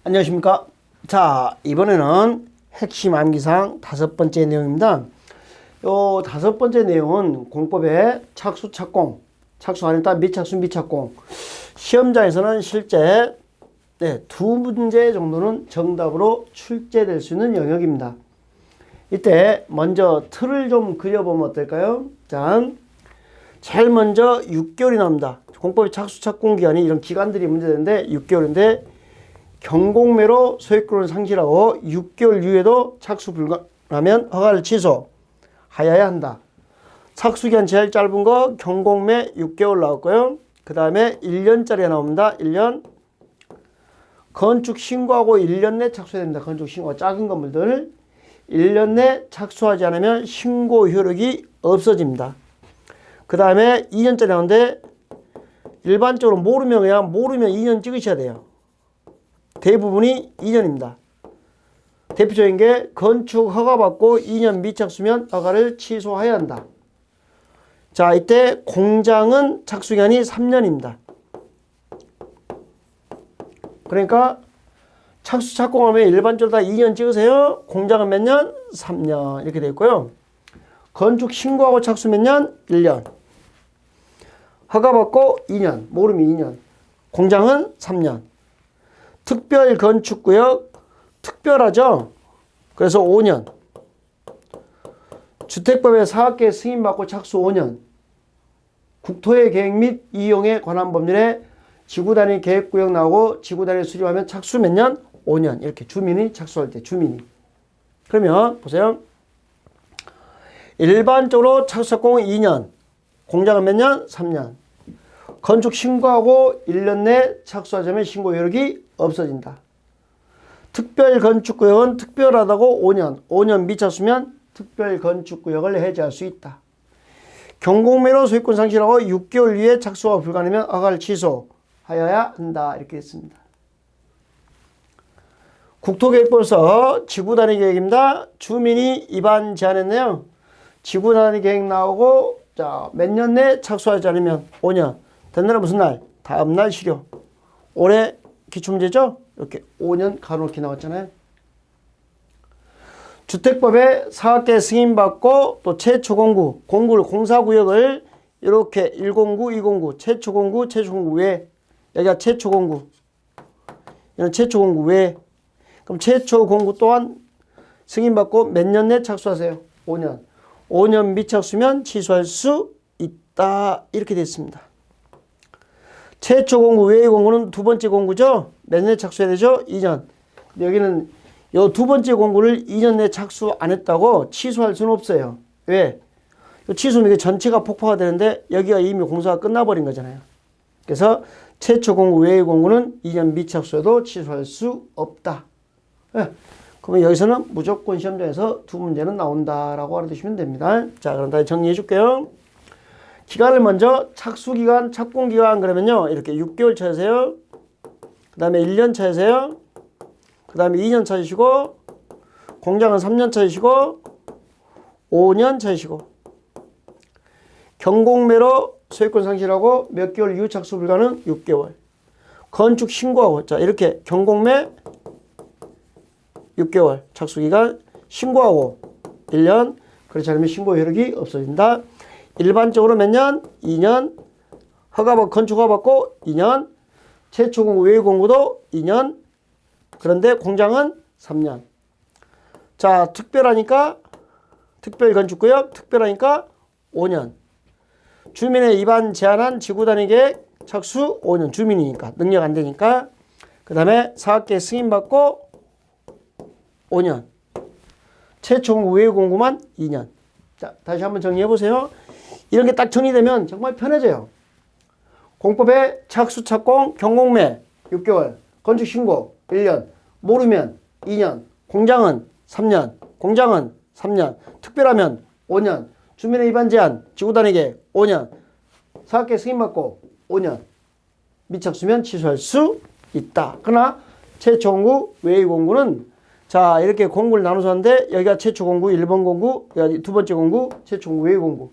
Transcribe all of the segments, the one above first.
안녕하십니까. 자, 이번에는 핵심 암기사항 5번째 내용입니다. 요 5번째 내용은 공법의 착수, 착공, 착수 안 했다 미착수, 미착공. 시험장에서는 실제 두 문제 정도는 정답으로 출제될 수 있는 영역입니다. 이때 먼저 틀을 좀 그려보면 어떨까요? 자, 제일 먼저 6개월이 나옵니다. 공법의 착수, 착공 기간이 이런 기간들이 문제되는데 6개월인데 경공매로 소액권을 상실하고 6개월 이후에도 착수 불가하면 허가를 취소하여야 한다. 착수기간 제일 짧은 거 경공매 6개월 나왔고요. 그 다음에 1년짜리가 나옵니다. 1년. 건축 신고하고 1년 내 착수해야 됩니다. 건축 신고가 작은 건물들 1년 내 착수하지 않으면 신고 효력이 없어집니다. 그 다음에 2년짜리 나오는데 일반적으로 모르면 2년 찍으셔야 돼요. 대부분이 2년입니다. 대표적인 게 건축 허가받고 2년 미착수면 허가를 취소해야 한다. 자, 이때 공장은 착수기간이 3년입니다. 그러니까 착수 착공하면 일반적으로 다 2년 찍으세요. 공장은 몇 년? 3년 이렇게 되어 있고요. 건축 신고하고 착수 몇 년? 1년. 허가받고 2년, 모르면 2년. 공장은 3년. 특별 건축구역 특별하죠. 그래서 5년. 주택법의 사업계획 승인받고 착수 5년. 국토의 계획 및 이용에 관한 법률에 지구단위 계획구역 나오고 지구단위 수립하면 착수 몇 년? 5년. 이렇게 주민이 착수할 때 주민이. 그러면 보세요. 일반적으로 착수 착공은 2년. 공장은 몇 년? 3년. 건축 신고하고 1년 내 착수하자면 신고 효력이 없어진다. 특별 건축구역은 특별하다고 5년. 5년 미착수면 특별 건축구역을 해제할 수 있다. 경공매로 소유권 상실하고 6개월 이후에 착수가 불가능하면 허가를 취소하여야 한다. 이렇게 했습니다. 국토계획법에서 지구단위 계획입니다. 주민이 위반 제한했네요. 지구단위 계획 나오고 자, 몇 년 내 착수하지 않으면 5년. 된날은 무슨 날? 다음날 실효. 올해 기출문제죠? 이렇게 5년 가로놓기 나왔잖아요. 주택법에 사업계획 승인받고 또 최초 공구를 공사구역을 이렇게 109, 209, 최초 공구 외 여기가 최초 공구. 이건 최초 공구 외. 그럼 최초 공구 또한 승인받고 몇 년 내 착수하세요? 5년. 5년 미착수면 취소할 수 있다. 이렇게 됐습니다. 최초 공구 외의 공구는 두 번째 공구죠? 몇 년에 착수해야 되죠? 2년. 여기는 요 두 번째 공구를 2년 내에 착수 안 했다고 취소할 수는 없어요. 왜? 취소면 이게 전체가 폭파가 되는데 여기가 이미 공사가 끝나버린 거잖아요. 그래서 최초 공구 외의 공구는 2년 미착수해도 취소할 수 없다. 네. 그러면 여기서는 무조건 시험장에서 두 문제는 나온다라고 알아두시면 됩니다. 자, 그럼 다시 정리해 줄게요. 기간을 먼저 착수기간, 착공기간 그러면요. 이렇게 6개월 찾으세요. 그 다음에 1년 찾으세요. 그 다음에 2년 찾으시고 공장은 3년 찾으시고 5년 찾으시고 경공매로 소유권 상실하고 몇 개월 이후 착수 불가는 6개월. 건축 신고하고 자 이렇게 경공매 6개월 착수기간 신고하고 1년 그렇지 않으면 신고 효력이 없어진다. 일반적으로 몇 년? 2년. 건축 허가 받고 2년. 최초 공구 외의 공구도 2년. 그런데 공장은 3년. 자, 특별하니까 특별 건축구역 특별하니까 5년. 주민의 위반 제한한 지구단위 계획 착수 5년. 주민이니까 능력 안 되니까. 그 다음에 사업계획 승인받고 5년. 최초 공구 외의 공구만 2년. 자, 다시 한번 정리해 보세요. 이런 게 딱 정리되면 정말 편해져요. 공법의 착수, 착공, 경공매 6개월, 건축 신고 1년, 모르면 2년, 공장은 3년, 특별하면 5년, 주민의 위반 제한, 지구단위 계획 5년, 사업계획 승인받고 5년, 미착수면 취소할 수 있다. 그러나 최초 공구, 외의 공구는 자 이렇게 공구를 나눠서 하는데 여기가 최초 공구, 1번 공구, 여기 두 번째 공구, 최초 공구, 외의 공구.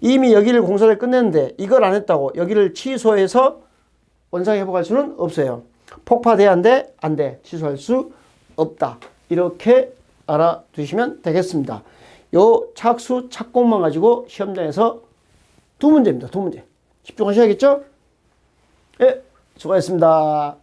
이미 여기를 공사를 끝냈는데 이걸 안 했다고 여기를 취소해서 원상 회복할 수는 없어요. 폭파돼야 안 돼? 안 돼. 취소할 수 없다. 이렇게 알아두시면 되겠습니다. 요 착수, 착공만 가지고 시험장에서 두 문제입니다. 두 문제. 집중하셔야겠죠? 예, 수고하셨습니다.